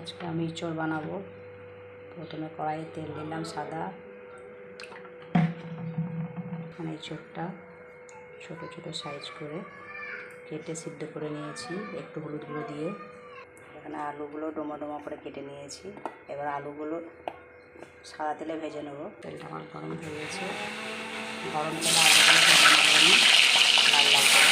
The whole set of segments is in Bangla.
আজকে আমি ইঁচড় বানাবো। প্রথমে কড়াইয়ে তেল দিলাম সাদা। এখানে ইঁচড়টা ছোটো ছোটো সাইজ করে কেটে সিদ্ধ করে নিয়েছি একটু হলুদ গুঁড়ো দিয়ে। এখানে আলুগুলো ডোমা ডোমা করে কেটে নিয়েছি। এবার আলুগুলো সাদা তেলে ভেজে নেব। তেলটা আমার গরম হয়ে গেছে। গরম তেলে আলুগুলো ভেজে নেব আমি লাল লাল করে।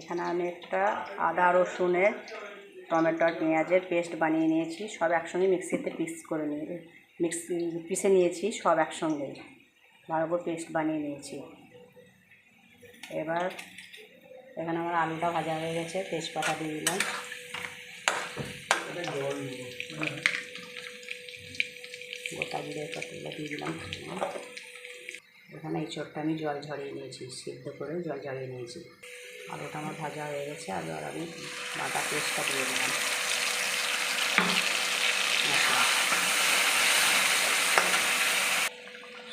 এখানে আমি একটা আদা রসুনের টমেটো আর পেঁয়াজের পেস্ট বানিয়ে নিয়েছি। সব একসঙ্গে মিক্সিতে পিষে নিয়েছি সব একসঙ্গে ভালো করে পেস্ট বানিয়ে নিয়েছি। এবার এখানে আমার আলুটা ভাজা হয়ে গেছে, তেজপাতা দিয়ে দিলাম। গোটা জিরে পাতাগুলো দিয়ে দিলাম। এখানে ইঁচড়টা আমি জল ঝরিয়ে নিয়েছি, সিদ্ধ করে জল ঝরিয়ে নিয়েছি। আলুটা আমার ভাজা হয়ে গেছে। আর আমি বাটা পেস্টটা দিয়ে দিলাম। মশলা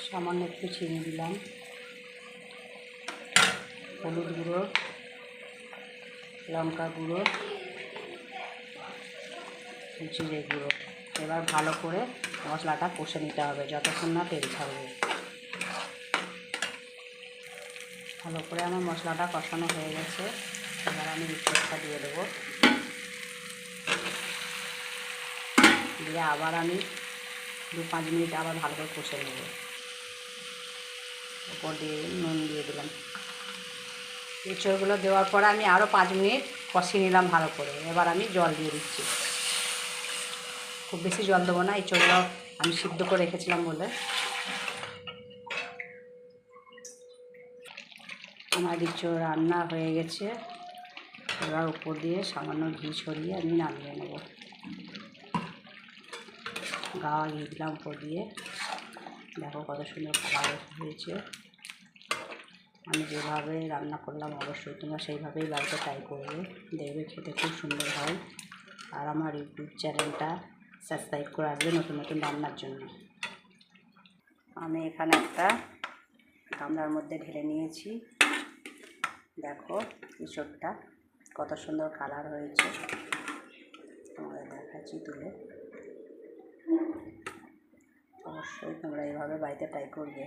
সামান্য একটু চিনি দিলাম, হলুদ গুঁড়ো, লঙ্কা গুঁড়ো, জিরে গুঁড়ো। এবার ভালো করে মশলাটা কষে নিতে হবে যতক্ষণ না তেল ছাড়বে। ভালো করে আমার মশলাটা কষানো হয়ে গেছে। এবার আমি ইঁচড়টা দিয়ে দেবো। দিয়ে আবার আমি 2-5 মিনিট আবার ভালো করে কষে নেব। উপর দিয়ে নুন দিয়ে দিলাম। ইঁচড়গুলো দেওয়ার পরে আমি আরও 5 মিনিট কষিয়ে নিলাম ভালো করে। এবার আমি জল দিয়ে দিচ্ছি। খুব বেশি জল দেবো না, ইঁচড়গুলো আমি সিদ্ধ করে রেখেছিলাম বলে। আমার ইঁচড় রান্না হয়ে গেছে। এবার উপর দিয়ে সামান্য ঘি ছড়িয়ে আমি নামিয়ে নেব। গাওয়া ঘি দিলাম উপর দিয়ে। দেখো কত সুন্দর কালার হয়েছে। আমি যেভাবে রান্না করলাম অবশ্যই তোমরা সেইভাবেই বাড়িতে ট্রাই করবে, দেখবে খেতে খুব সুন্দর হয়। আর আমার ইউটিউব চ্যানেলটা সাবস্ক্রাইব করে আসবে নতুন নতুন রান্নার জন্য। আমি এখানে একটা গামলার মধ্যে ঢেলে নিয়েছি। দেখো ইঁচড়টা কত সুন্দর কালার হয়েছে, তোমাদের দেখাচ্ছি তুলে। অবশ্যই তোমরা এইভাবে বাড়িতে ট্রাই করবে।